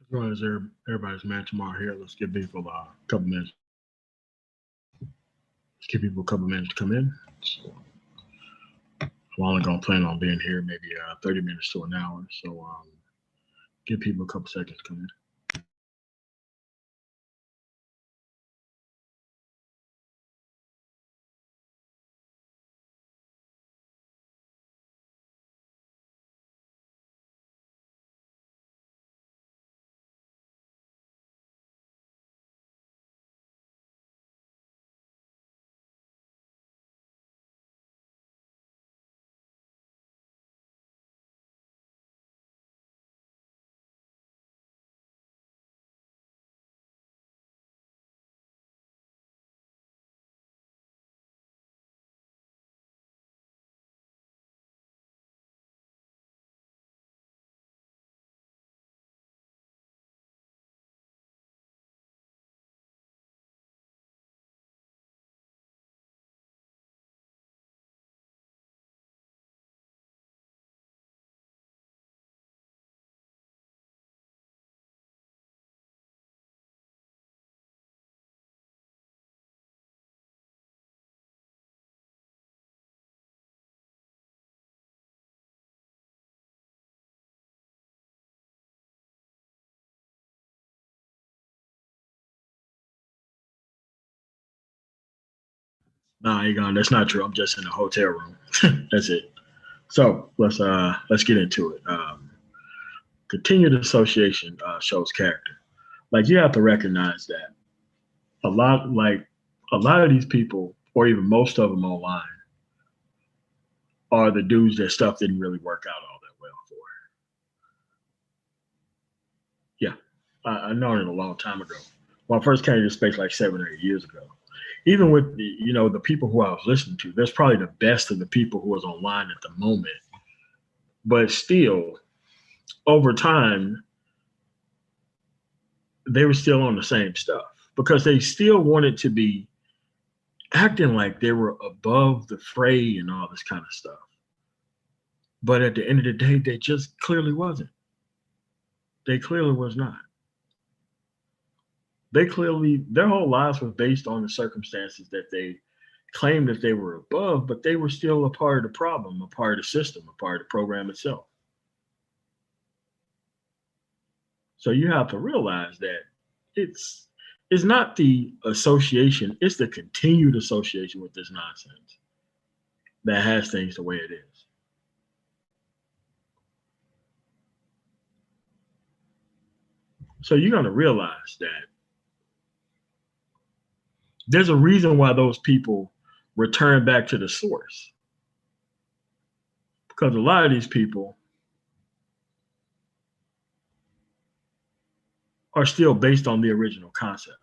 As long as everybody's man tomorrow here, let's give people a couple minutes. Let's give people a couple minutes to come in. So I'm only gonna plan on being here maybe 30 minutes to an hour. So give people a couple seconds to come in. Nah, you gone. That's not true. I'm just in a hotel room. That's it. So let's get into it. Continued association shows character. Like you have to recognize that a lot of these people, or even most of them online, are the dudes that stuff didn't really work out all that well for. Yeah, I known it a long time ago. When I first came to this space like 7 or 8 years ago. Even with the people who I was listening to, that's probably the best of the people who was online at the moment. But still, over time, they were still on the same stuff because they still wanted to be acting like they were above the fray and all this kind of stuff. But at the end of the day, they just clearly wasn't. They clearly was not. They clearly, their whole lives was based on the circumstances that they claimed that they were above, but they were still a part of the problem, a part of the system, a part of the program itself. So you have to realize that it's it's not the association, it's the continued association with this nonsense that has things the way it is. So you're gonna realize that there's a reason why those people return back to the source. Because a lot of these people are still based on the original concept.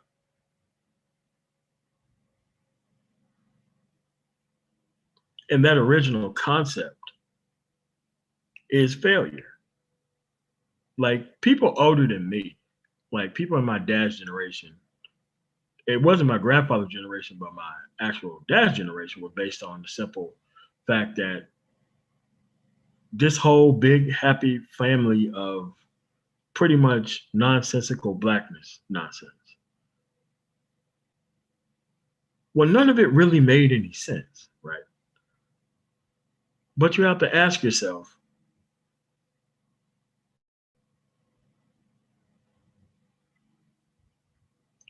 And that original concept is failure. Like people older than me, like people in my dad's generation, it wasn't my grandfather's generation, but my actual dad's generation were based on the simple fact that this whole big happy family of pretty much nonsensical blackness nonsense. Well, none of it really made any sense, right? But you have to ask yourself,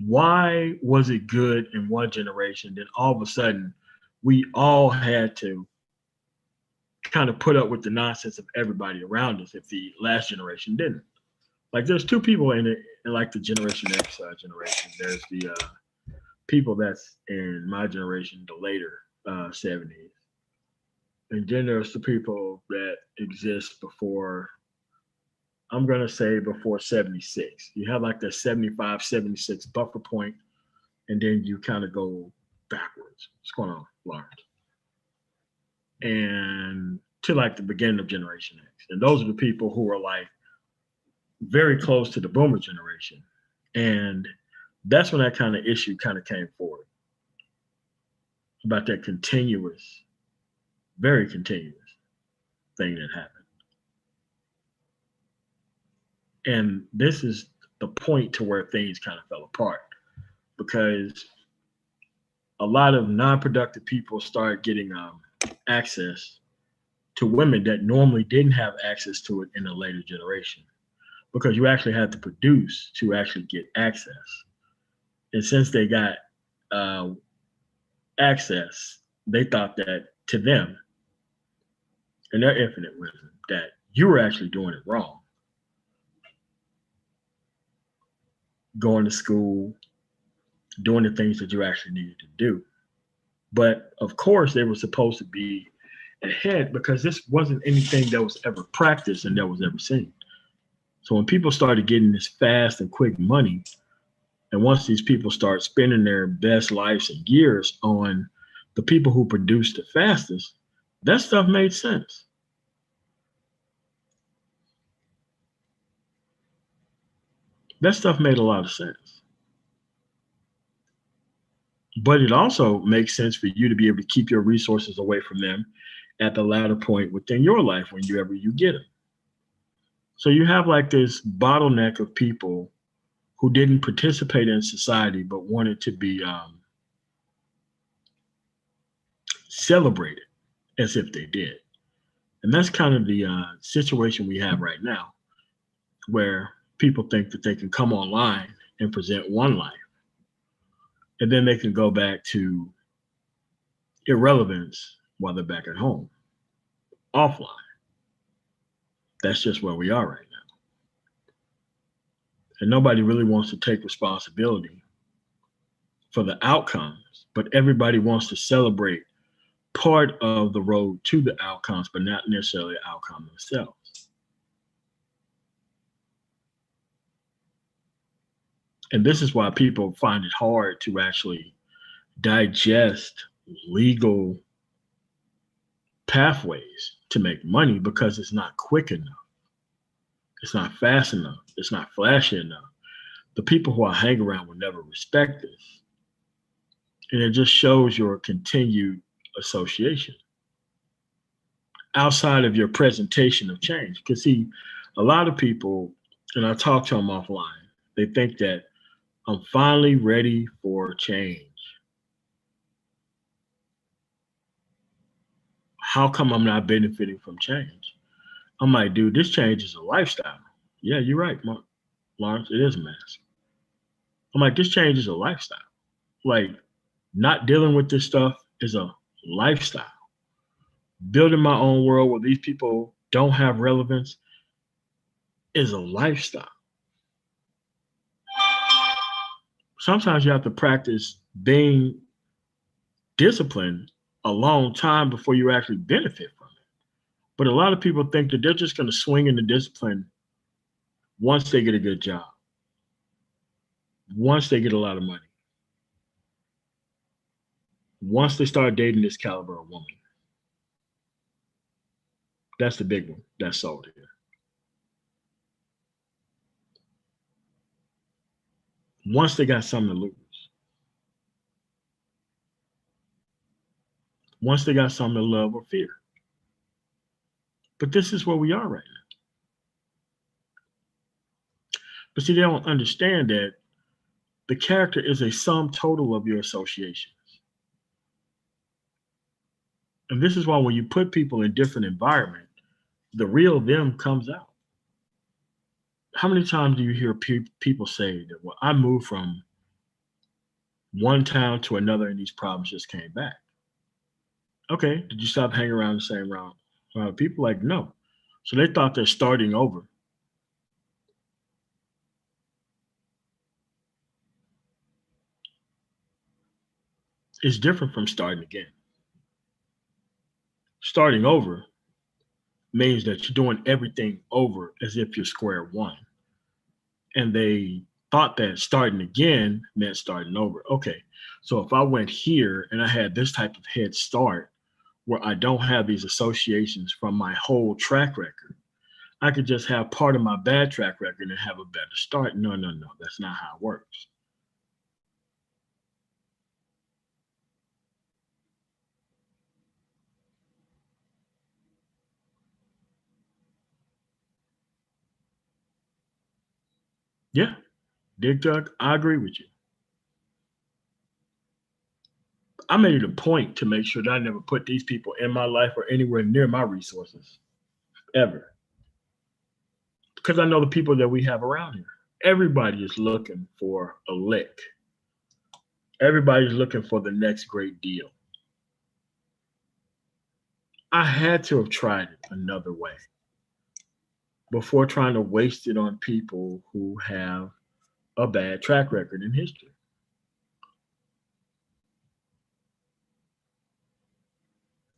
why was it good in one generation? Then all of a sudden, we all had to kind of put up with the nonsense of everybody around us if the last generation didn't. Like, there's two people in it, in like the Generation X generation. There's the people that's in my generation, the later 70s. And then there's the people that exist before, I'm going to say before 76. You have like the 75, 76 buffer point, and then you kind of go backwards. What's going on, Lawrence? And to like the beginning of Generation X. And those are the people who are like very close to the boomer generation. And that's when that kind of issue kind of came forward about that continuous, very continuous thing that happened. And this is the point to where things kind of fell apart because a lot of non-productive people start getting access to women that normally didn't have access to it in a later generation because you actually had to produce to actually get access. And since they got uh, access, they thought that to them, in their infinite wisdom, that you were actually doing it wrong. Going to school, doing the things that you actually needed to do. But of course, they were supposed to be ahead because this wasn't anything that was ever practiced and that was ever seen. So when people started getting this fast and quick money, and once these people start spending their best lives and years on the people who produce the fastest, that stuff made sense. That stuff made a lot of sense. But it also makes sense for you to be able to keep your resources away from them at the latter point within your life when you get them. So you have like this bottleneck of people who didn't participate in society but wanted to be celebrated as if they did. And that's kind of the situation we have right now, where people think that they can come online and present one life, and then they can go back to irrelevance while they're back at home, offline. That's just where we are right now. And nobody really wants to take responsibility for the outcomes, but everybody wants to celebrate part of the road to the outcomes, but not necessarily the outcome themselves. And this is why people find it hard to actually digest legal pathways to make money because it's not quick enough. It's not fast enough. It's not flashy enough. The people who I hang around will never respect this. And it just shows your continued association outside of your presentation of change. Because, see, a lot of people, and I talk to them offline, they think that I'm finally ready for change. How come I'm not benefiting from change? I'm like, dude, this change is a lifestyle. Yeah, you're right, Lawrence. It is a mask. I'm like, this change is a lifestyle. Like, not dealing with this stuff is a lifestyle. Building my own world where these people don't have relevance is a lifestyle. Sometimes you have to practice being disciplined a long time before you actually benefit from it. But a lot of people think that they're just going to swing into discipline once they get a good job, once they get a lot of money, once they start dating this caliber of woman. That's the big one that's sold here. Once they got something to lose, once they got something to love or fear. But this is where we are right now. But see, they don't understand that the character is a sum total of your associations. And this is why when you put people in different environments, the real them comes out. How many times do you hear people say that, well, I moved from one town to another and these problems just came back? Okay, did you stop hanging around the same round people? Like, no. So they thought they're starting over. It's different from starting again. Starting over means that you're doing everything over as if you're square one. And they thought that starting again meant starting over. Okay, so if I went here and I had this type of head start where I don't have these associations from my whole track record, I could just have part of my bad track record and have a better start. No, no, no, that's not how it works. Yeah. Dig Dug, I agree with you. I made it a point to make sure that I never put these people in my life or anywhere near my resources ever. Because I know the people that we have around here. Everybody is looking for a lick. Everybody's looking for the next great deal. I had to have tried it another way before trying to waste it on people who have a bad track record in history.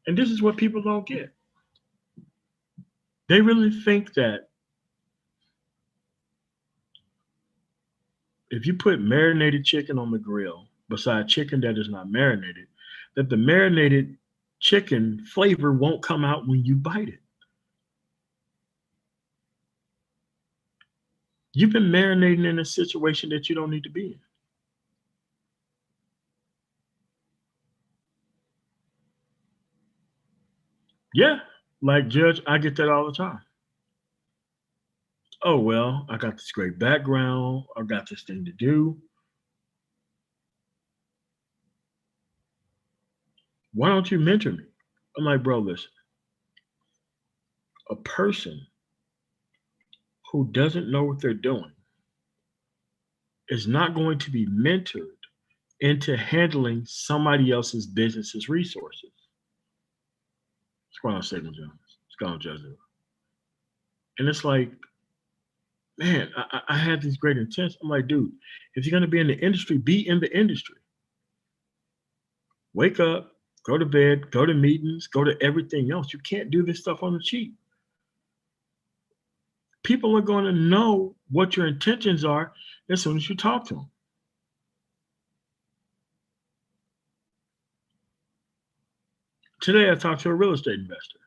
And this is what people don't get. They really think that if you put marinated chicken on the grill beside chicken that is not marinated, that the marinated chicken flavor won't come out when you bite it. You've been marinating in a situation that you don't need to be in. Yeah, like Judge, I get that all the time. Oh, well, I got this great background. I got this thing to do. Why don't you mentor me? I'm like, bro, listen, a person who doesn't know what they're doing is not going to be mentored into handling somebody else's business's resources. What's going on, Stephen Jones? What's going on, Judge? And it's like, man, I had these great intents. I'm like, dude, if you're going to be in the industry, be in the industry. Wake up, go to bed, go to meetings, go to everything else. You can't do this stuff on the cheap. People are going to know what your intentions are as soon as you talk to them. Today, I talked to a real estate investor.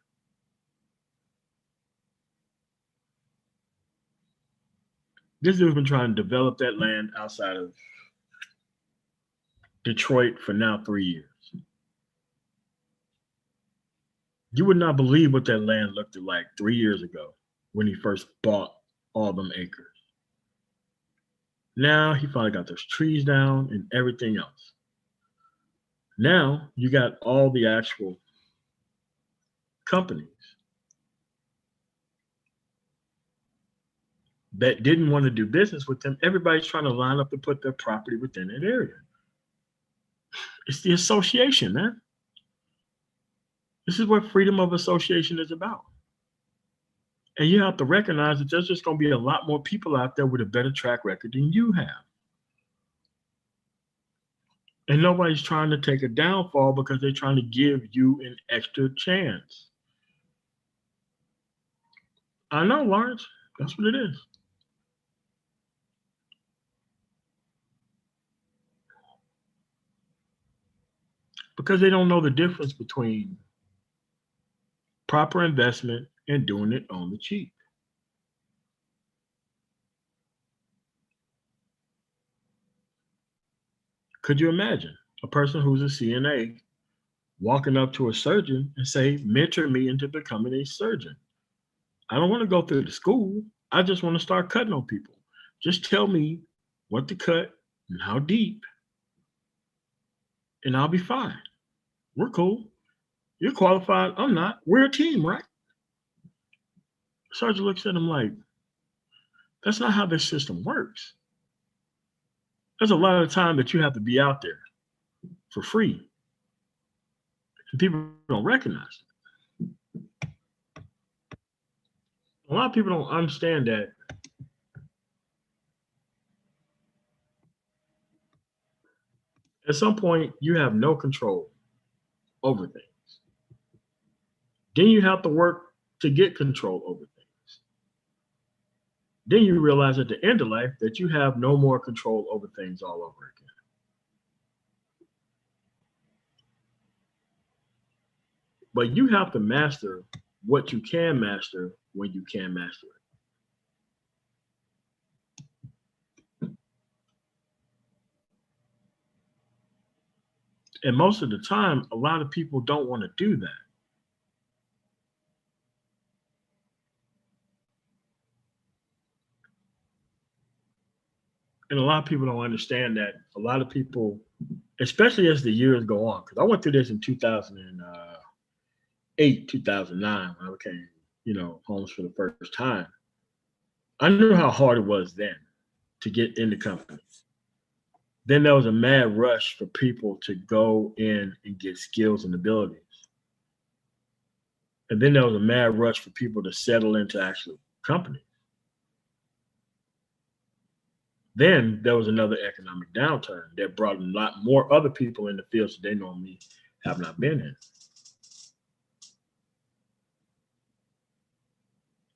This dude's been trying to develop that land outside of Detroit for now 3 years. You would not believe what that land looked like 3 years ago when he first bought all them acres. Now he finally got those trees down and everything else. Now you got all the actual companies that didn't want to do business with them. Everybody's trying to line up to put their property within that area. It's the association, man. This is what freedom of association is about. And you have to recognize that there's just going to be a lot more people out there with a better track record than you have. And nobody's trying to take a downfall because they're trying to give you an extra chance. I know, Lawrence. That's what it is. Because they don't know the difference between proper investment and doing it on the cheap. Could you imagine a person who's a CNA walking up to a surgeon and say, mentor me into becoming a surgeon? I don't want to go through the school. I just want to start cutting on people. Just tell me what to cut and how deep, and I'll be fine. We're cool. You're qualified. I'm not. We're a team, right? Sergeant looks at him like, that's not how this system works. There's a lot of time that you have to be out there for free. And people don't recognize it. A lot of people don't understand that at some point you have no control over things. Then you have to work to get control over things. Then you realize at the end of life that you have no more control over things all over again. But you have to master what you can master when you can master it. And most of the time, a lot of people don't want to do that. And a lot of people don't understand that. A lot of people, especially as the years go on, because I went through this in 2008, 2009 when I became, homeless for the first time. I knew how hard it was then to get into companies. Then there was a mad rush for people to go in and get skills and abilities. And then there was a mad rush for people to settle into actual companies. Then there was another economic downturn that brought a lot more other people in the fields that they normally have not been in.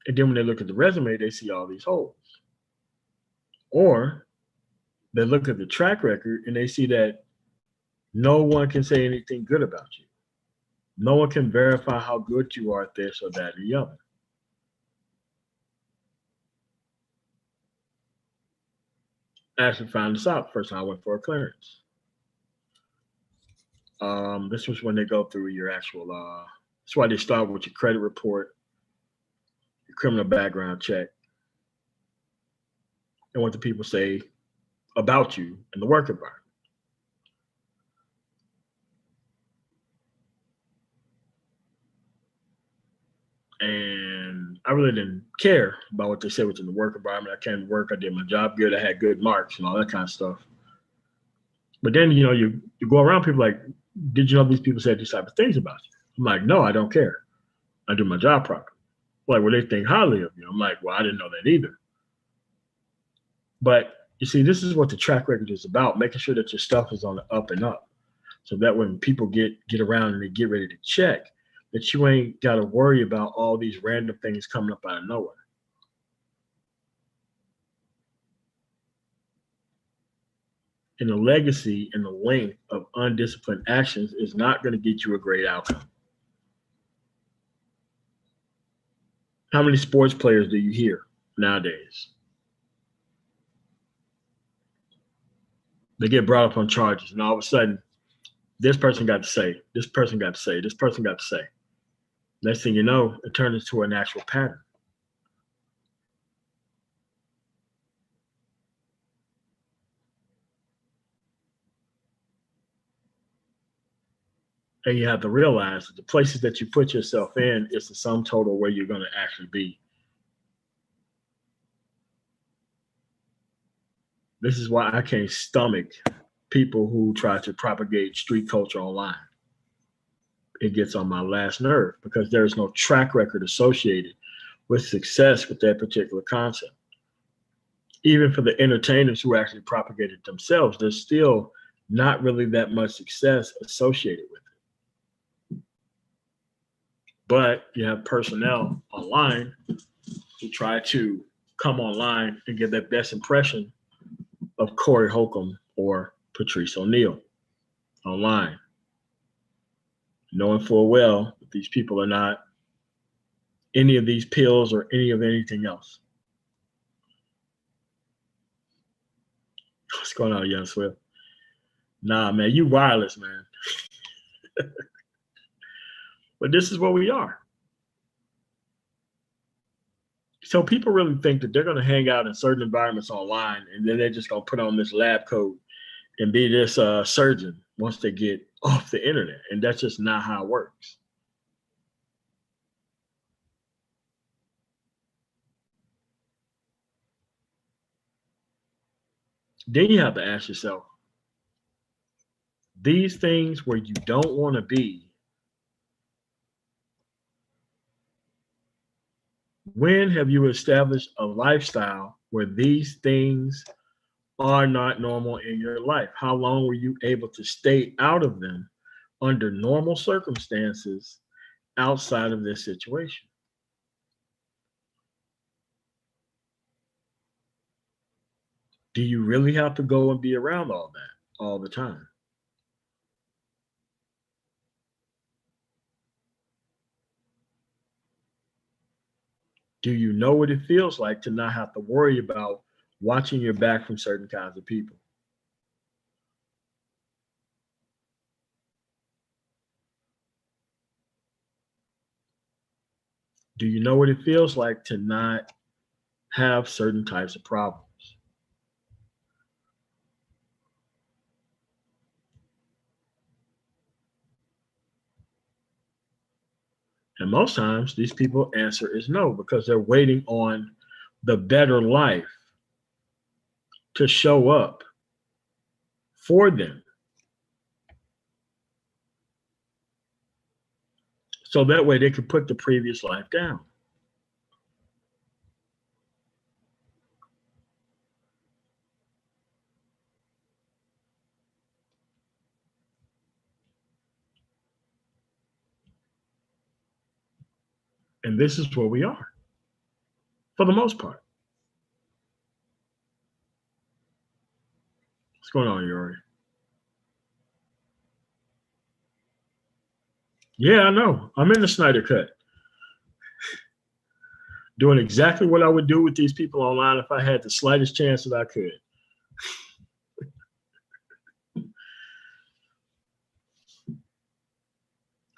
And then when they look at the resume, they see all these holes. Or they look at the track record and they see that no one can say anything good about you. No one can verify how good you are at this or that or the other. I actually found this out the first time I went for a clearance. This was when they go through your actual, that's why they start with your credit report, your criminal background check, and what the people say about you in the work environment. And I really didn't care about what they said within the work environment. I came to work, I did my job good, I had good marks and all that kind of stuff. But then, you go around people like, did you know these people said these type of things about you? I'm like, no, I don't care. I do my job properly. Like, well, they think highly of you. I'm like, well, I didn't know that either. But you see, this is what the track record is about, making sure that your stuff is on the up and up. So that when people get around and they get ready to check, that you ain't got to worry about all these random things coming up out of nowhere. And the legacy and the length of undisciplined actions is not going to get you a great outcome. How many sports players do you hear nowadays? They get brought up on charges, and all of a sudden, this person got to say, this person got to say, this person got to say. Next thing you know, it turns into an actual pattern. And you have to realize that the places that you put yourself in is the sum total where you're going to actually be. This is why I can't stomach people who try to propagate street culture online. It gets on my last nerve because there is no track record associated with success with that particular concept. Even for the entertainers who actually propagate it themselves, there's still not really that much success associated with it. But you have personnel online who try to come online and get that best impression of Corey Holcomb or Patrice O'Neal online, knowing full well that these people are not any of these pills or any of anything else. What's going on, Young Swift? Nah, man, you wireless, man. But this is what we are. So people really think that they're going to hang out in certain environments online and then they're just going to put on this lab coat and be this surgeon once they get off the internet. And that's just not how it works. Then you have to ask yourself, these things where you don't want to be, when have you established a lifestyle where these things are not normal in your life? How long were you able to stay out of them under normal circumstances outside of this situation? Do you really have to go and be around all that all the time? Do you know what it feels like to not have to worry about watching your back from certain kinds of people? Do you know what it feels like to not have certain types of problems? And most times these people answer is no because they're waiting on the better life to show up for them. So that way they can put the previous life down. And this is where we are for the most part. What's going on, Yuri? Yeah, I know. I'm in the Snyder Cut. Doing exactly what I would do with these people online if I had the slightest chance that I could.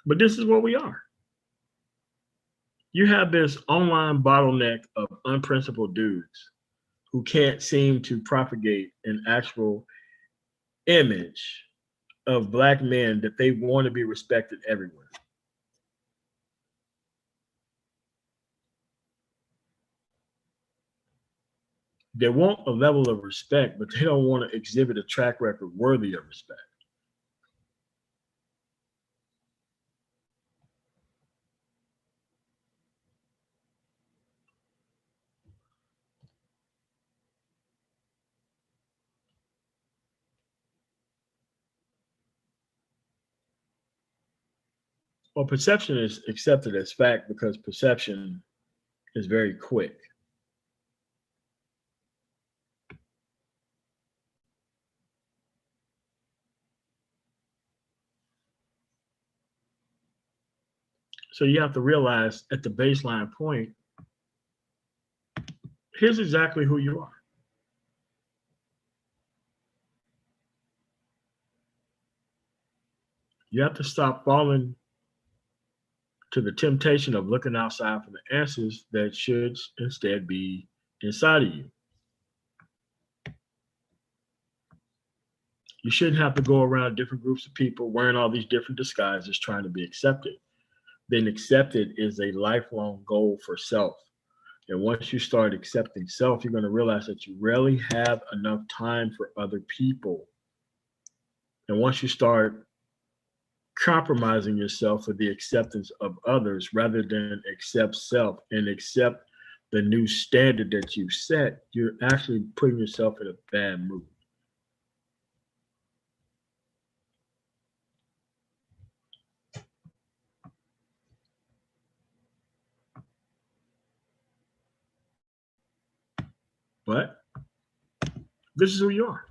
But this is what we are. You have this online bottleneck of unprincipled dudes who can't seem to propagate an actual image of black men that they want to be respected everywhere. They want a level of respect, but they don't want to exhibit a track record worthy of respect. Well, perception is accepted as fact because perception is very quick. So you have to realize at the baseline point, here's exactly who you are. You have to stop falling to the temptation of looking outside for the answers that should instead be inside of you. You shouldn't have to go around different groups of people wearing all these different disguises trying to be accepted. Being accepted is a lifelong goal for self. And once you start accepting self, you're going to realize that you rarely have enough time for other people. And once you start compromising yourself for the acceptance of others rather than accept self and accept the new standard that you've set, you're actually putting yourself in a bad mood. But this is who you are.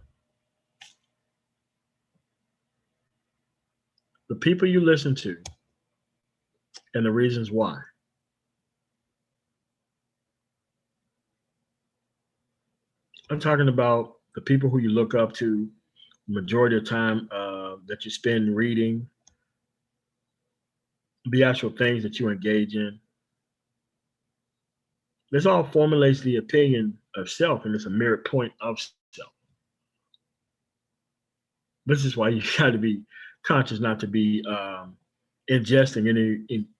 The people you listen to and the reasons why. I'm talking about the people who you look up to, majority of the time that you spend reading, the actual things that you engage in. This all formulates the opinion of self, and it's a mirror point of self. This is why you got to be conscious not to be ingesting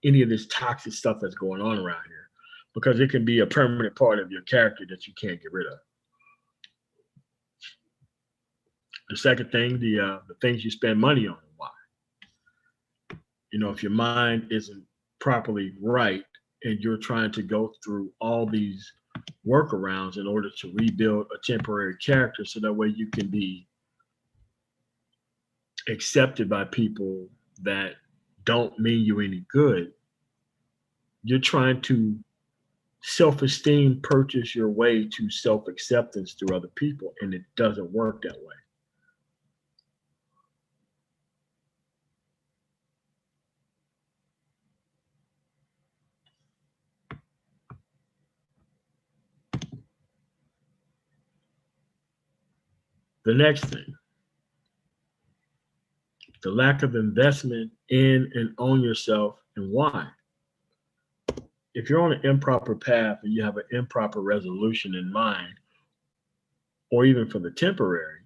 any of this toxic stuff that's going on around here, because it can be a permanent part of your character that you can't get rid of. The second thing, the things you spend money on and why. If your mind isn't properly right and you're trying to go through all these workarounds in order to rebuild a temporary character so that way you can be accepted by people that don't mean you any good, you're trying to self-esteem purchase your way to self-acceptance through other people, and it doesn't work that way. The next thing, the lack of investment in and on yourself and why. If you're on an improper path and you have an improper resolution in mind, or even for the temporary,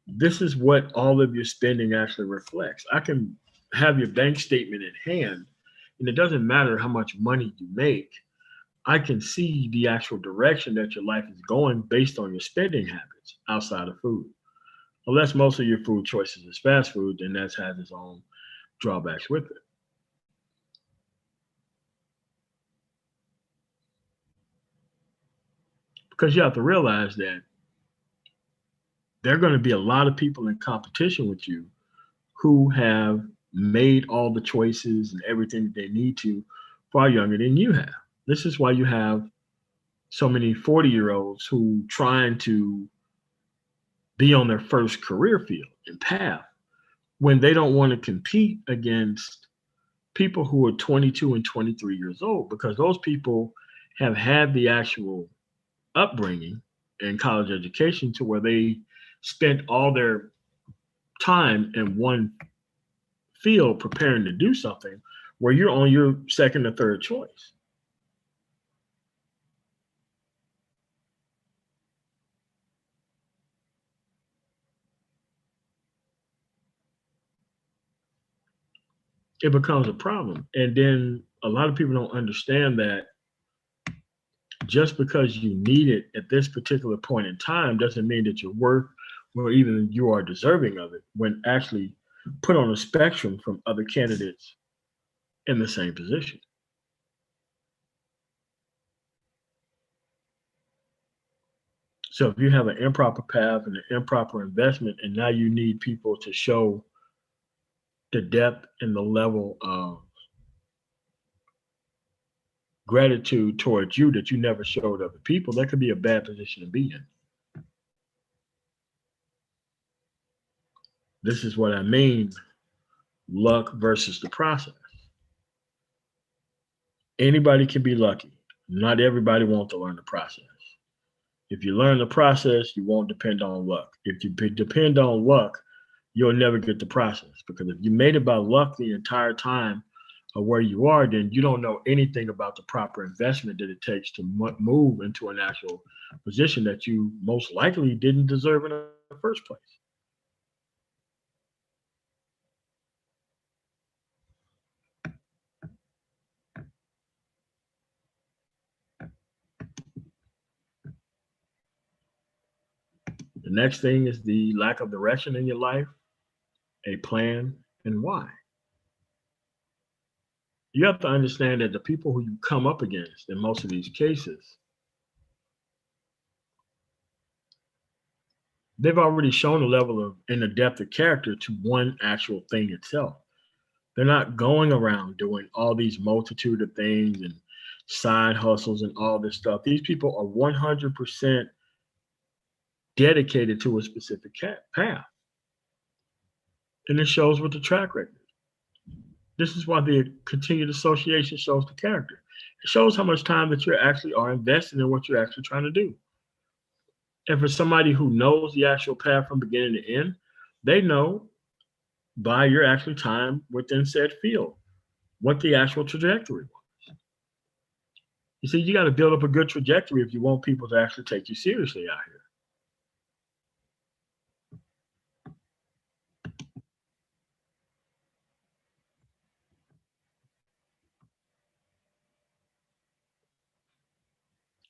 this is what all of your spending actually reflects. I can have your bank statement in hand And it doesn't matter how much money you make. I can see the actual direction that your life is going based on your spending habits outside of food. Unless most of your food choices is fast food, then that has its own drawbacks with it. Because you have to realize that there are going to be a lot of people in competition with you who have made all the choices and everything that they need to far younger than you have. This is why you have so many 40-year-olds who trying to be on their first career field and path when they don't want to compete against people who are 22 and 23 years old, because those people have had the actual upbringing and college education to where they spent all their time in one field preparing to do something where you're on your second or third choice. It becomes a problem. And then a lot of people don't understand that just because you need it at this particular point in time doesn't mean that you're worth or even you are deserving of it when actually put on a spectrum from other candidates in the same position. So if you have an improper path and an improper investment, and now you need people to show the depth and the level of gratitude towards you that you never showed other people, that could be a bad position to be in. This is what I mean, luck versus the process. Anybody can be lucky. Not everybody wants to learn the process. If you learn the process, you won't depend on luck. If you depend on luck, you'll never get the process, because if you made it by luck the entire time of where you are, then you don't know anything about the proper investment that it takes to move into an actual position that you most likely didn't deserve in the first place. The next thing is the lack of direction in your life, a plan, and why. You have to understand that the people who you come up against in most of these cases, they've already shown a level of and a depth of character to one actual thing itself. They're not going around doing all these multitude of things and side hustles and all this stuff. These people are 100% dedicated to a specific path. And it shows with the track record. This is why the continued association shows the character. It shows how much time that you actually are investing in what you're actually trying to do. And for somebody who knows the actual path from beginning to end, they know by your actual time within said field what the actual trajectory was. You see, you got to build up a good trajectory if you want people to actually take you seriously out here.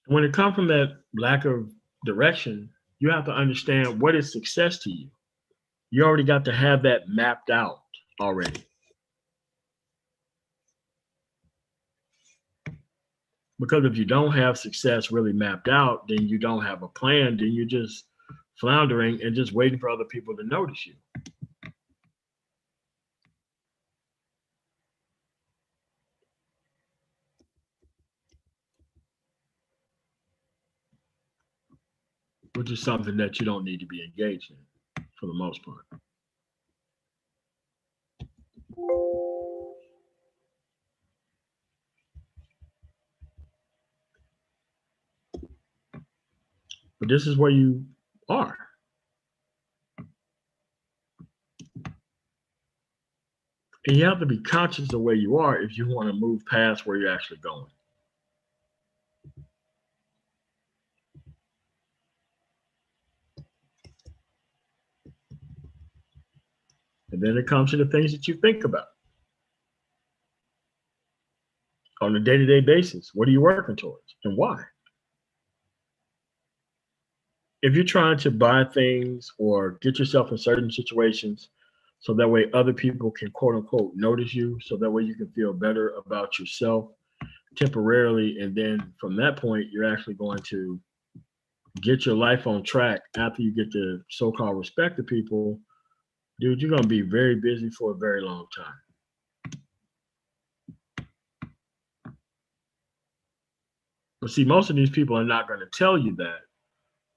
When it comes from that lack of direction, you have to understand what is success to you. You already got to have that mapped out already. Because if you don't have success really mapped out, then you don't have a plan, then you're just floundering and just waiting for other people to notice you. Which is something that you don't need to be engaged in for the most part. But this is where you are. And you have to be conscious of where you are if you want to move past where you're actually going. And then it comes to the things that you think about. on a day-to-day basis? What are you working towards and why? If you're trying to buy things or get yourself in certain situations so that way other people can quote unquote notice you, so that way you can feel better about yourself temporarily, and then from that point you're actually going to get your life on track after you get the so-called respect of people, dude, you're going to be very busy for a very long time. But see, most of these people are not going to tell you that,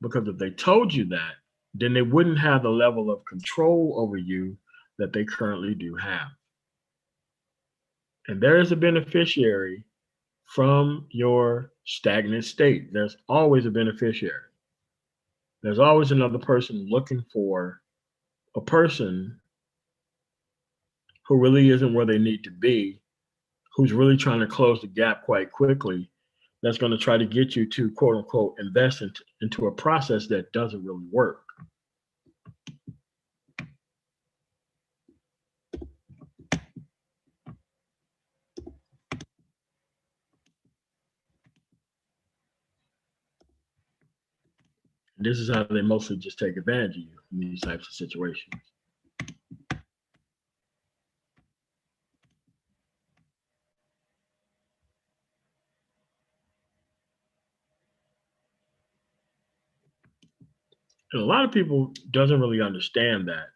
because if they told you that, then they wouldn't have the level of control over you that they currently do have. And there is a beneficiary from your stagnant state. There's always a beneficiary. There's always another person looking for a person who really isn't where they need to be, who's really trying to close the gap quite quickly, that's going to try to get you to quote unquote invest into a process that doesn't really work. This is how they mostly just take advantage of you in these types of situations. And a lot of people doesn't really understand that.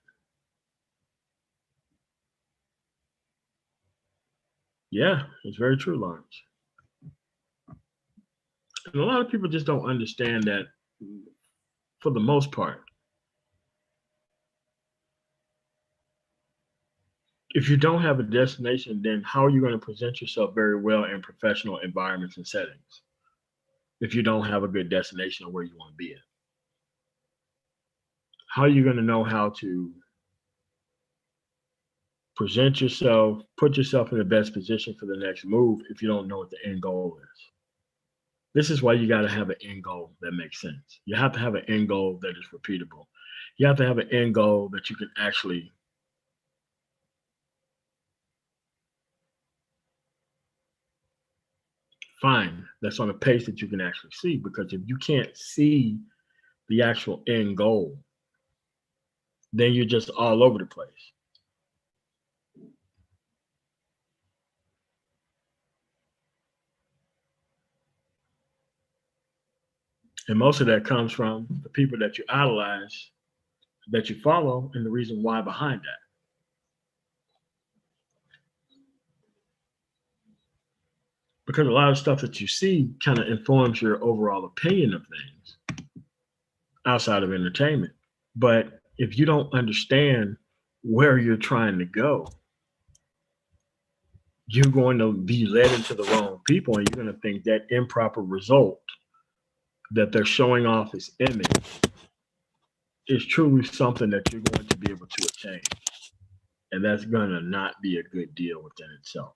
Yeah, it's very true, Lawrence. And a lot of people just don't understand that for the most part. If you don't have a destination, then how are you going to present yourself very well in professional environments and settings if you don't have a good destination of where you want to be at? How are you going to know how to present yourself, put yourself in the best position for the next move if you don't know what the end goal is? This is why you got to have an end goal that makes sense. You have to have an end goal that is repeatable. You have to have an end goal that you can actually find, that's on a pace that you can actually see. Because if you can't see the actual end goal, then you're just all over the place. And most of that comes from the people that you idolize, that you follow, and the reason why behind that. Because a lot of stuff that you see kind of informs your overall opinion of things outside of entertainment. But if you don't understand where you're trying to go, you're going to be led into the wrong people, and you're going to think that improper result that they're showing off as image is truly something that you're going to be able to attain. And that's going to not be a good deal within itself.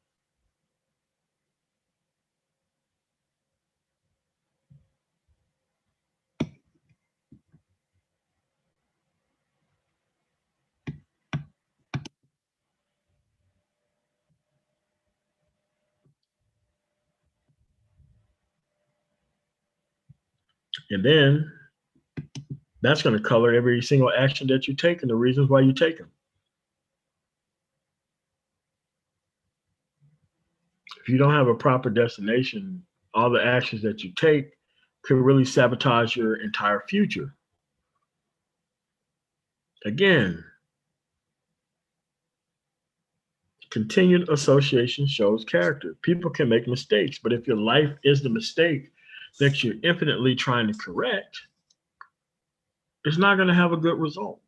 And then that's going to color every single action that you take and the reasons why you take them. If you don't have a proper destination, all the actions that you take could really sabotage your entire future. Again, continued association shows character. People can make mistakes, but if your life is the mistake that you're infinitely trying to correct, it's not going to have a good result.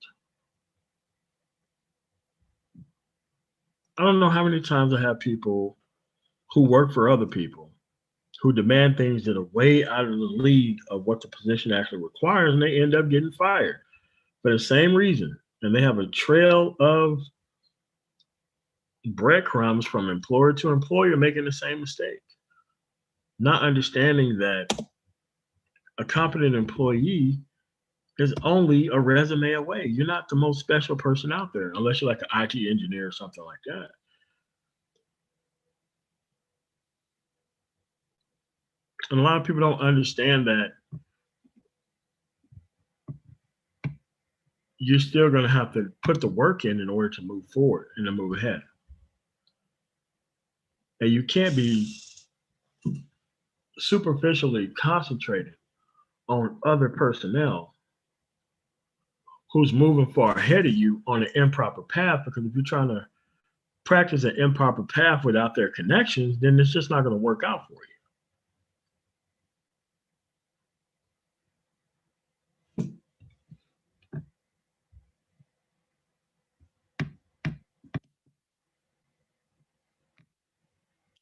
I don't know how many times I have people who work for other people who demand things that are way out of the league of what the position actually requires, and they end up getting fired for the same reason. And they have a trail of breadcrumbs from employer to employer making the same mistake, not understanding that a competent employee is only a resume away. You're not the most special person out there unless you're like an IT engineer or something like that. And a lot of people don't understand that you're still going to have to put the work in order to move forward and to move ahead. And you can't be superficially concentrated on other personnel who's moving far ahead of you on an improper path. Because if you're trying to practice an improper path without their connections, then it's just not going to work out for you.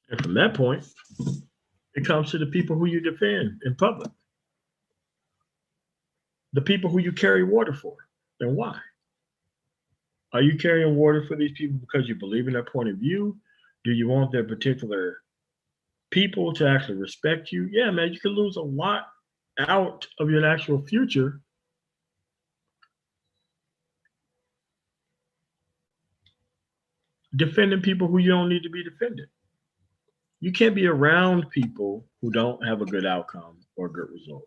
And from that point, it comes to the people who you defend in public, the people who you carry water for, and why. Are you carrying water for these people because you believe in their point of view? Do you want their particular people to actually respect you? Yeah, man, you can lose a lot out of your actual future defending people who you don't need to be defended. You can't be around people who don't have a good outcome or a good result.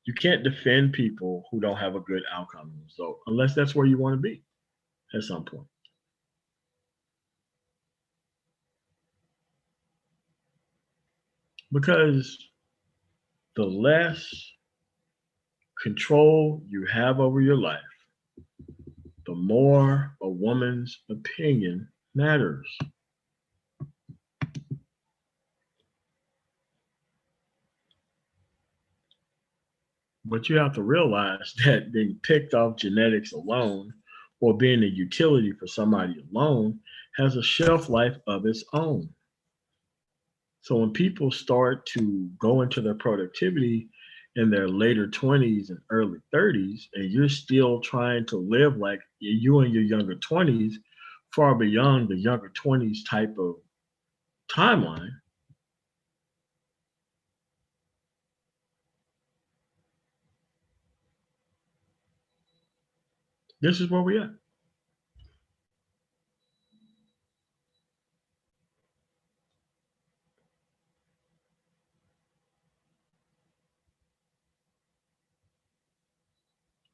You can't defend people who don't have a good outcome or result unless that's where you want to be at some point. Because the less control you have over your life, the more a woman's opinion matters. But you have to realize that being picked off genetics alone or being a utility for somebody alone has a shelf life of its own. So when people start to go into their productivity in their later 20s and early 30s, and you're still trying to live like you in your younger 20s, far beyond the younger 20s type of timeline, this is where we're at.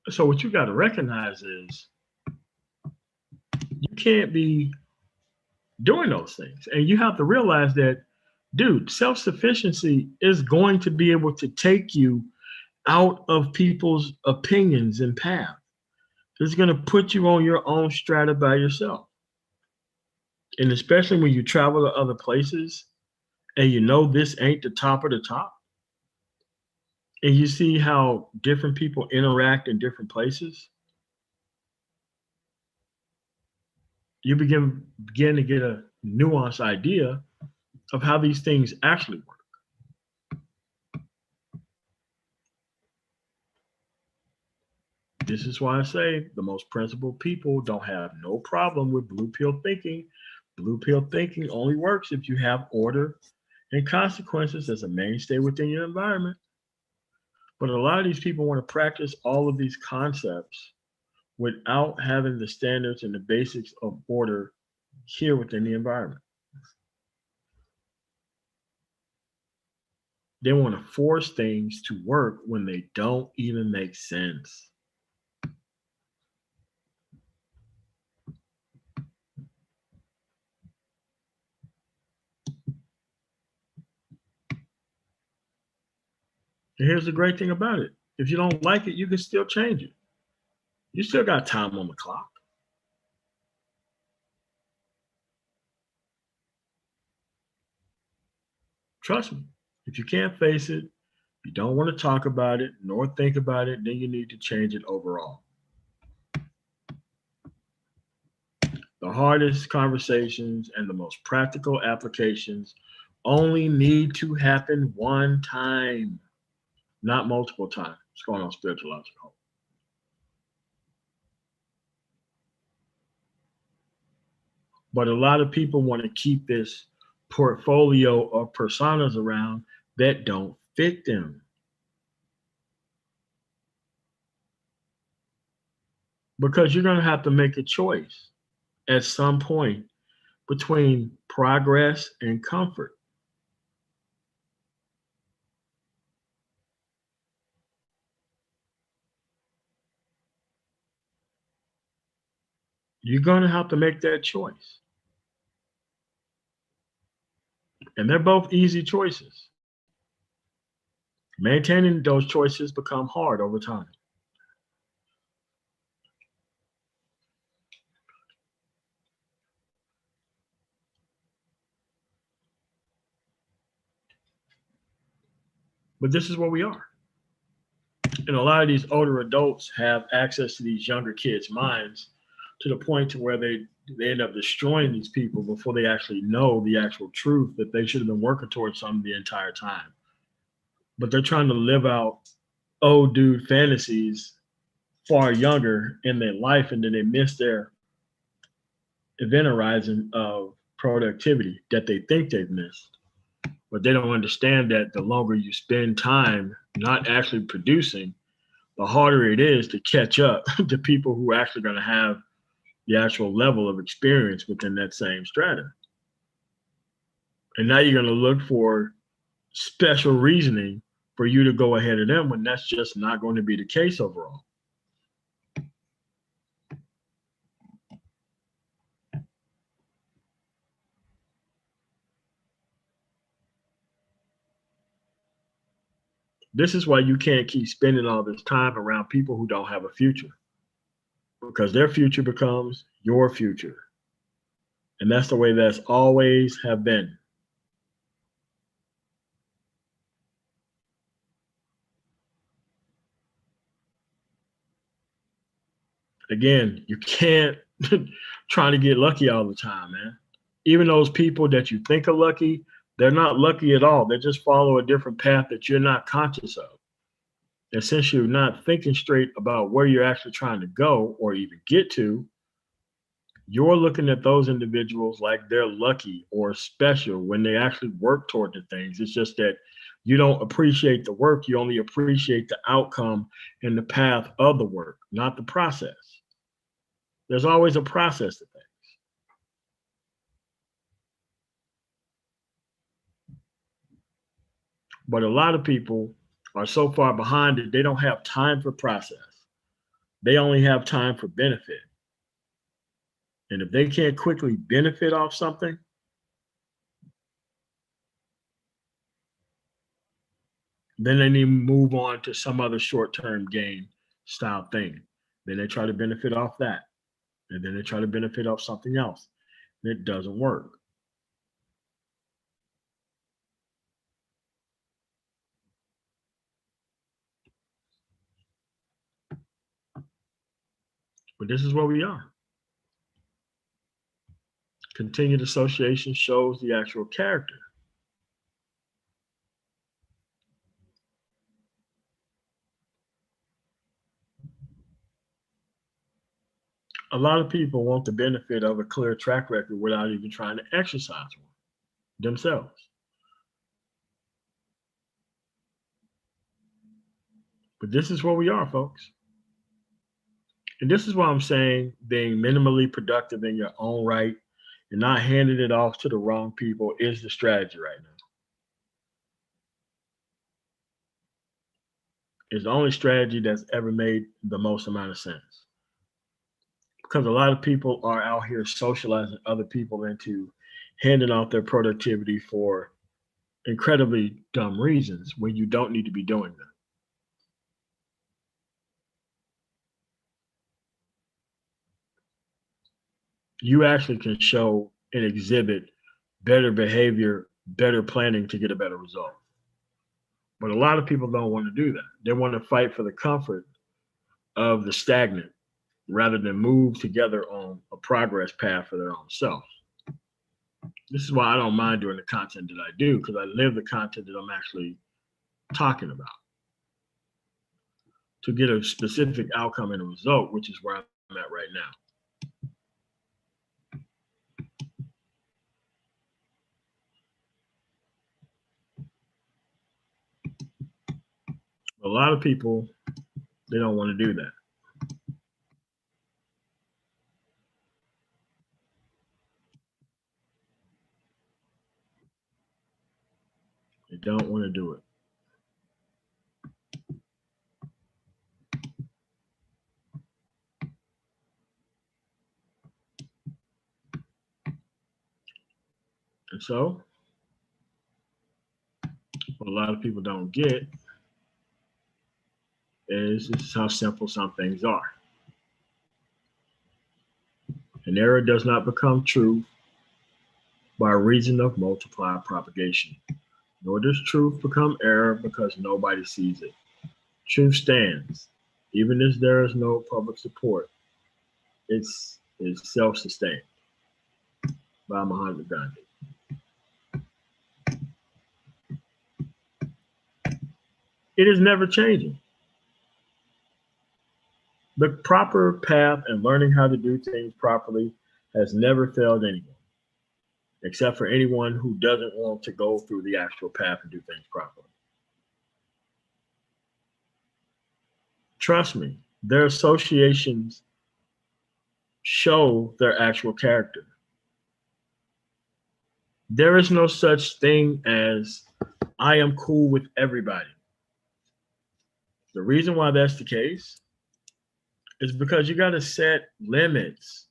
So what you got to recognize is you can't be doing those things. And you have to realize that, dude, self sufficiency is going to be able to take you out of people's opinions and path. It's going to put you on your own strata by yourself. And especially when you travel to other places and you know this ain't the top of the top, and you see how different people interact in different places, you begin to get a nuanced idea of how these things actually work. This is why I say the most principled people don't have no problem with blue pill thinking. Blue pill thinking only works if you have order and consequences as a mainstay within your environment. But a lot of these people want to practice all of these concepts without having the standards and the basics of order here within the environment. They want to force things to work when they don't even make sense. And here's the great thing about it. If you don't like it, you can still change it. You still got time on the clock. Trust me. If you can't face it, you don't want to talk about it nor think about it, then you need to change it overall. The hardest conversations and the most practical applications only need to happen one time, not multiple times. What's going on, spiritualogical? But a lot of people want to keep this portfolio of personas around that don't fit them. Because you're going to have to make a choice at some point between progress and comfort. You're going to have to make that choice. And they're both easy choices. Maintaining those choices become hard over time. But this is where we are. And a lot of these older adults have access to these younger kids' minds to the point to where they end up destroying these people before they actually know the actual truth that they should have been working towards something the entire time. But they're trying to live out old dude fantasies far younger in their life, and then they miss their event horizon of productivity that they think they've missed. But they don't understand that the longer you spend time not actually producing, the harder it is to catch up to people who are actually going to have the actual level of experience within that same strata. And now you're going to look for special reasoning for you to go ahead of them when that's just not going to be the case overall. This is why you can't keep spending all this time around people who don't have a future, because their future becomes your future. And that's the way that's always have been. Again, you can't try to get lucky all the time, man. Even those people that you think are lucky, they're not lucky at all. They just follow a different path that you're not conscious of. And since you're not thinking straight about where you're actually trying to go or even get to, you're looking at those individuals like they're lucky or special when they actually work toward the things. It's just that you don't appreciate the work, you only appreciate the outcome and the path of the work, not the process. There's always a process to things. But a lot of people are so far behind that they don't have time for process. They only have time for benefit. And if they can't quickly benefit off something, then they need to move on to some other short term gain style thing. Then they try to benefit off that. And then they try to benefit off something else. And it doesn't work. But this is where we are. Continued association shows the actual character. A lot of people want the benefit of a clear track record without even trying to exercise one themselves. But this is where we are, folks. And this is why I'm saying being minimally productive in your own right and not handing it off to the wrong people is the strategy right now. It's the only strategy that's ever made the most amount of sense. Because a lot of people are out here socializing other people into handing off their productivity for incredibly dumb reasons when you don't need to be doing that. You actually can show and exhibit better behavior, better planning to get a better result. But a lot of people don't want to do that. They want to fight for the comfort of the stagnant rather than move together on a progress path for their own self. This is why I don't mind doing the content that I do, because I live the content that I'm actually talking about to get a specific outcome and a result, which is where I'm at right now. A lot of people, they don't want to do that. They don't want to do it. And so, what a lot of people don't get is this is how simple some things are. An error does not become true by reason of multiplied propagation, nor does truth become error because nobody sees it. Truth stands, even as there is no public support. It's self-sustained by Mahatma Gandhi. It is never changing. The proper path and learning how to do things properly has never failed anyone, except for anyone who doesn't want to go through the actual path and do things properly. Trust me, their associations show their actual character. There is no such thing as I am cool with everybody. The reason why that's the case is because you got to set limits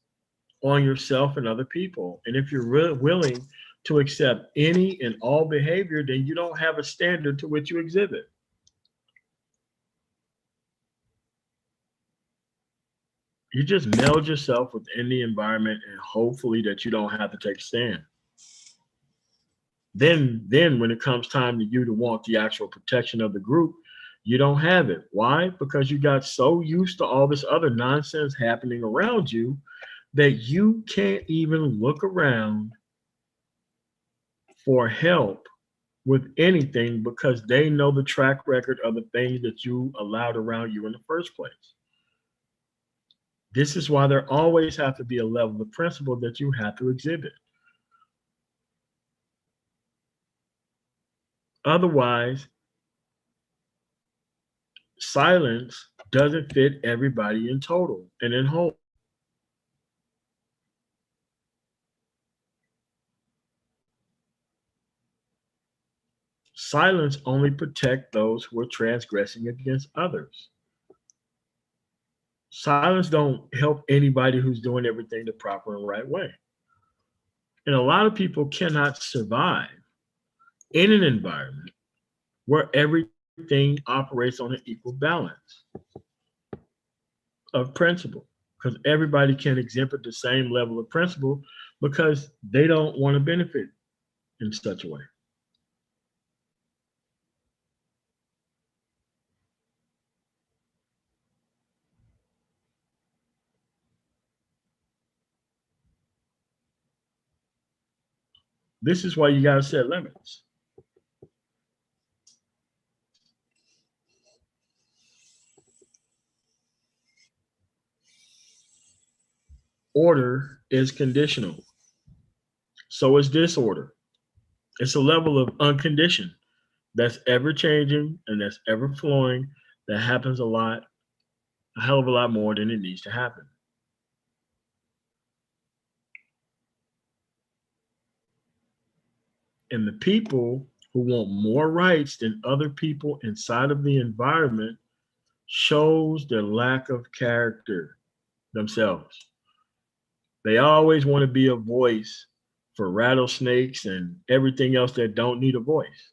on yourself and other people. And if you're willing to accept any and all behavior, then you don't have a standard to which you exhibit. You just meld yourself within the environment and hopefully that you don't have to take a stand. Then when it comes time to you to want the actual protection of the group, you don't have it. Why? Because you got so used to all this other nonsense happening around you that you can't even look around for help with anything because they know the track record of the things that you allowed around you in the first place. This is why there always have to be a level of principle that you have to exhibit. Otherwise, silence doesn't fit everybody in total and in whole. Silence only protect those who are transgressing against others. Silence don't help anybody who's doing everything the proper and right way. And a lot of people cannot survive in an environment where everything operates on an equal balance of principle because everybody can exhibit the same level of principle because they don't want to benefit in such a way. This is why you got to set limits. Order is conditional. So is disorder. It's a level of unconditioned that's ever changing and that's ever flowing that happens a lot, a hell of a lot more than it needs to happen. And the people who want more rights than other people inside of the environment shows their lack of character themselves. They always want to be a voice for rattlesnakes and everything else that don't need a voice.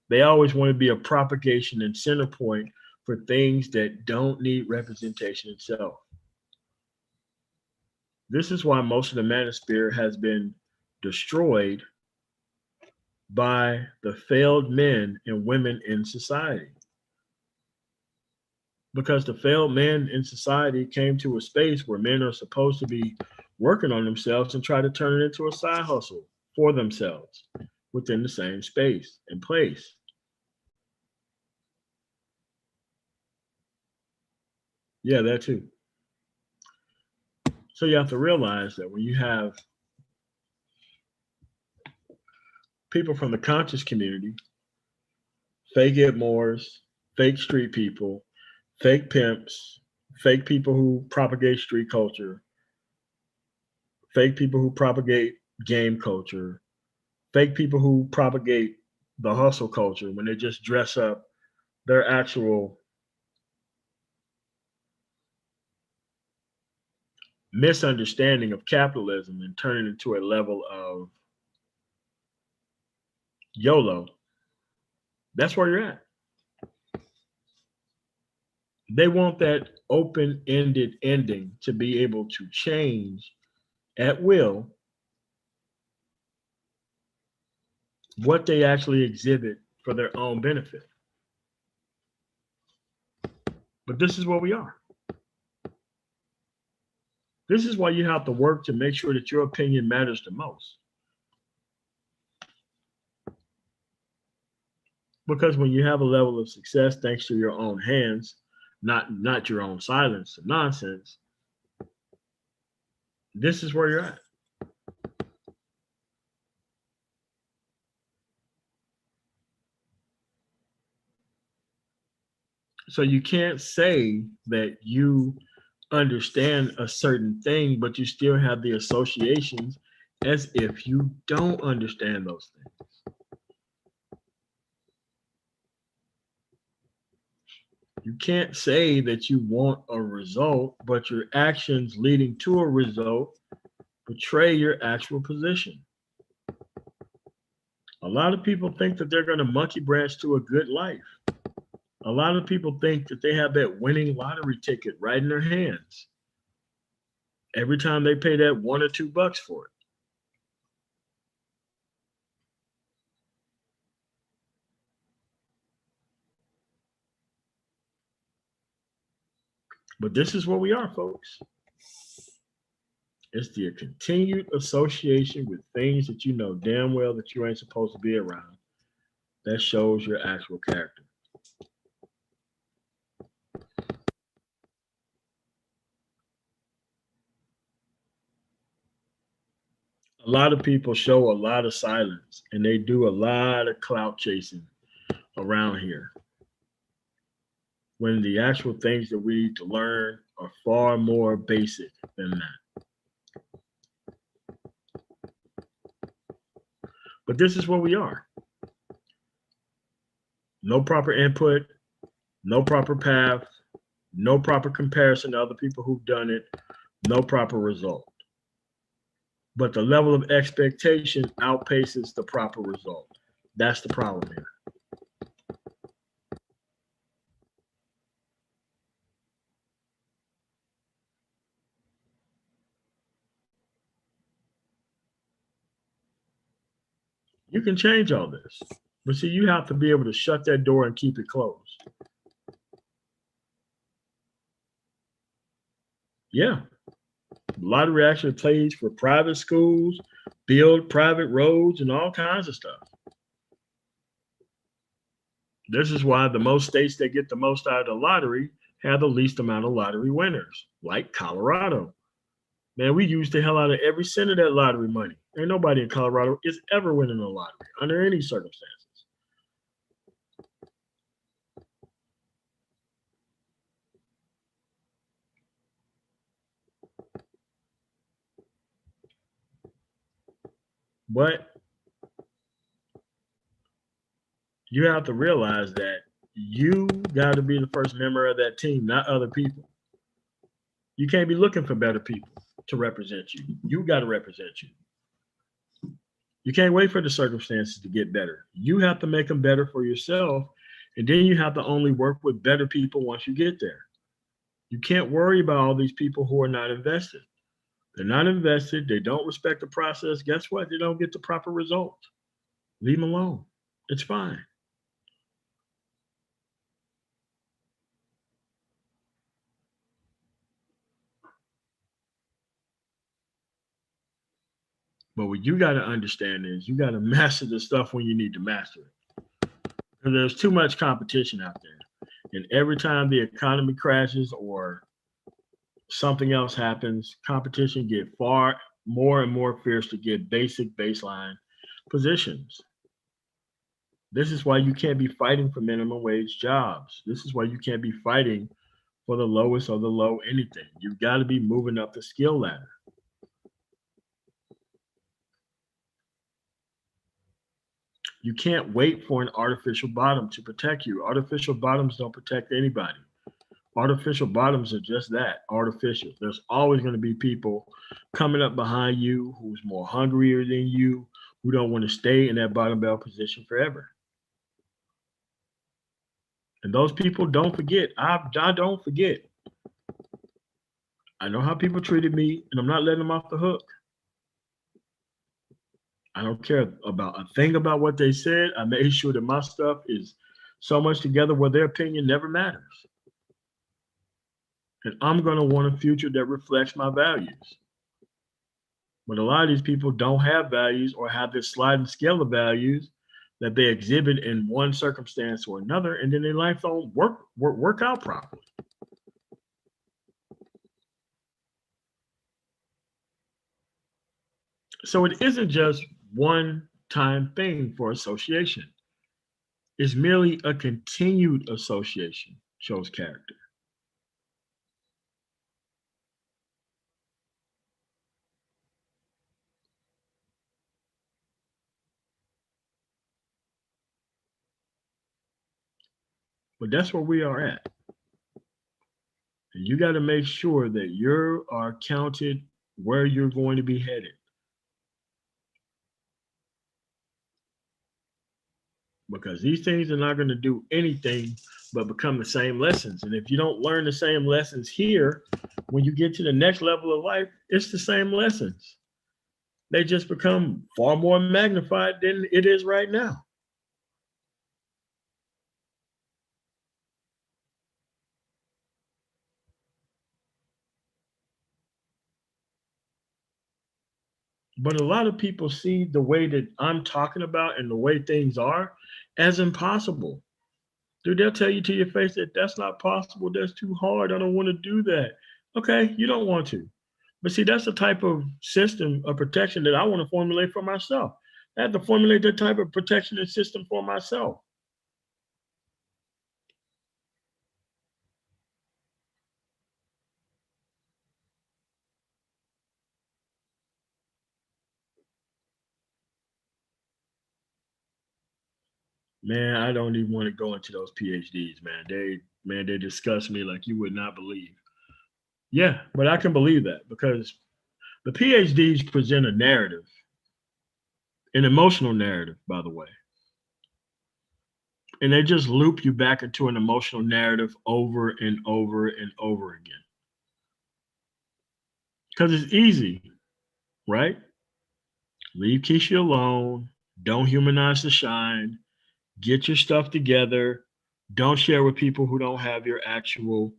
They always want to be a propagation and center point for things that don't need representation itself. This is why most of the manosphere has been destroyed by the failed men and women in society. Because the failed men in society came to a space where men are supposed to be working on themselves and try to turn it into a side hustle for themselves within the same space and place. Yeah, that too. So you have to realize that when you have people from the conscious community, fake Edmores, fake street people, fake pimps, fake people who propagate street culture, fake people who propagate game culture, fake people who propagate the hustle culture when they just dress up their actual misunderstanding of capitalism and turn it into a level of YOLO. That's where you're at. They want that open-ended ending to be able to change at will what they actually exhibit for their own benefit. But this is what we are. This is why you have to work to make sure that your opinion matters the most. Because when you have a level of success thanks to your own hands, not your own silence and nonsense, this is where you're at. So you can't say that you understand a certain thing, but you still have the associations as if you don't understand those things. You can't say that you want a result, but your actions leading to a result betray your actual position. A lot of people think that they're going to monkey branch to a good life. A lot of people think that they have that winning lottery ticket right in their hands every time they pay that $1 or $2 for it. But this is what we are, folks. It's the continued association with things that you know damn well that you ain't supposed to be around that shows your actual character. A lot of people show a lot of silence and they do a lot of clout chasing around here when the actual things that we need to learn are far more basic than that. But this is what we are. No proper input, no proper path, no proper comparison to other people who've done it, no proper result. But the level of expectation outpaces the proper result. That's the problem here. You can change all this, but see, you have to be able to shut that door and keep it closed. Yeah, lottery actually plays for private schools, build private roads, and all kinds of stuff. This is why the most states that get the most out of the lottery have the least amount of lottery winners, like Colorado. Man, we use the hell out of every cent of that lottery money. Ain't nobody in Colorado is ever winning a lottery under any circumstances. But you have to realize that you got to be the first member of that team, not other people. You can't be looking for better people to represent you. You got to represent you. You can't wait for the circumstances to get better. You have to make them better for yourself. And then you have to only work with better people once you get there. You can't worry about all these people who are not invested. They're not invested. They don't respect the process. Guess what? They don't get the proper result. Leave them alone. It's fine. But what you got to understand is you got to master the stuff when you need to master it. Because there's too much competition out there. And every time the economy crashes or something else happens, competition get far more and more fierce to get basic baseline positions. This is why you can't be fighting for minimum wage jobs. This is why you can't be fighting for the lowest or the low anything. You've got to be moving up the skill ladder. You can't wait for an artificial bottom to protect you. Artificial bottoms don't protect anybody. Artificial bottoms are just that, artificial. There's always going to be people coming up behind you who's more hungrier than you, who don't want to stay in that bottom bell position forever. And those people don't forget. I don't forget. I know how people treated me, and I'm not letting them off the hook. I don't care about a thing about what they said. I made sure that my stuff is so much together where their opinion never matters. And I'm going to want a future that reflects my values. But a lot of these people don't have values or have this sliding scale of values that they exhibit in one circumstance or another, and then their life don't work out properly. So it isn't just one time thing for association. It's merely a continued association shows character. But that's where we are at. And you got to make sure that you are counted where you're going to be headed. Because these things are not going to do anything but become the same lessons. And if you don't learn the same lessons here, when you get to the next level of life, it's the same lessons. They just become far more magnified than it is right now. But a lot of people see the way that I'm talking about and the way things are as impossible. Dude, they'll tell you to your face that that's not possible. That's too hard. I don't want to do that. Okay, you don't want to. But see, that's the type of system of protection that I want to formulate for myself. I have to formulate that type of protection and system for myself. Man, I don't even want to go into those PhDs, man. They disgust me like you would not believe. Yeah, but I can believe that because the PhDs present a narrative, an emotional narrative, by the way. And they just loop you back into an emotional narrative over and over and over again. Because it's easy, right? Leave Keisha alone. Don't humanize the shine. Get your stuff together. Don't share with people who don't have your actual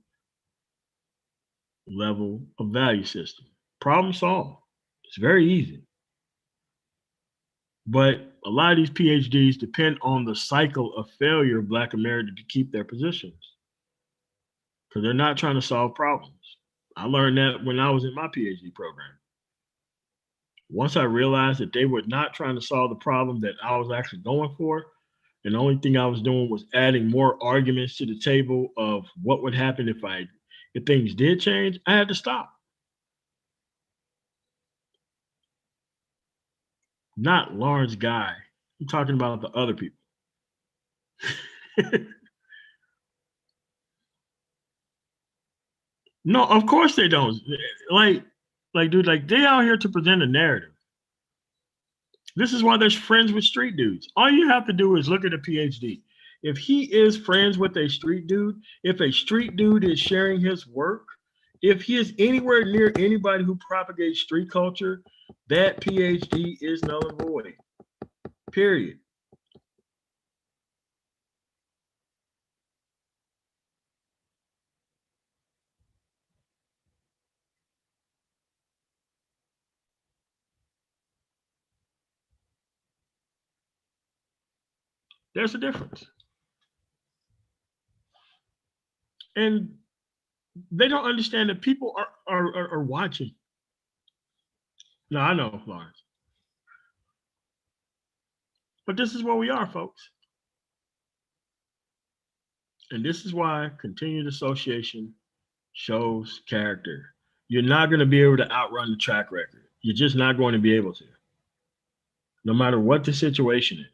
level of value system. Problem solved. It's very easy. But a lot of these PhDs depend on the cycle of failure of Black America to keep their positions because they're not trying to solve problems. I learned that when I was in my PhD program. Once I realized that they were not trying to solve the problem that I was actually going for, and the only thing I was doing was adding more arguments to the table of what would happen if things did change, I had to stop. Not Lawrence Guy. I'm talking about the other people. No, of course they don't. Like, dude, like they out here to present a narrative. This is why there's friends with street dudes. All you have to do is look at a PhD. If he is friends with a street dude, if a street dude is sharing his work, if he is anywhere near anybody who propagates street culture, that PhD is null and void. Period. There's a difference. And they don't understand that people are watching. No, I know, Lawrence. But this is where we are, folks. And this is why continued association shows character. You're not going to be able to outrun the track record. You're just not going to be able to, no matter what the situation is.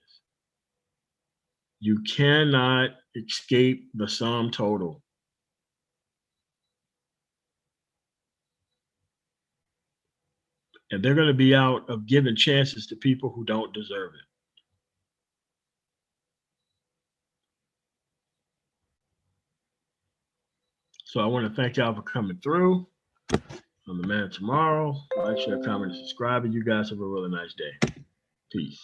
You cannot escape the sum total. And they're going to be out of giving chances to people who don't deserve it. So I want to thank y'all for coming through. I'm the man tomorrow. Like, share, comment, and subscribe. And you guys have a really nice day. Peace.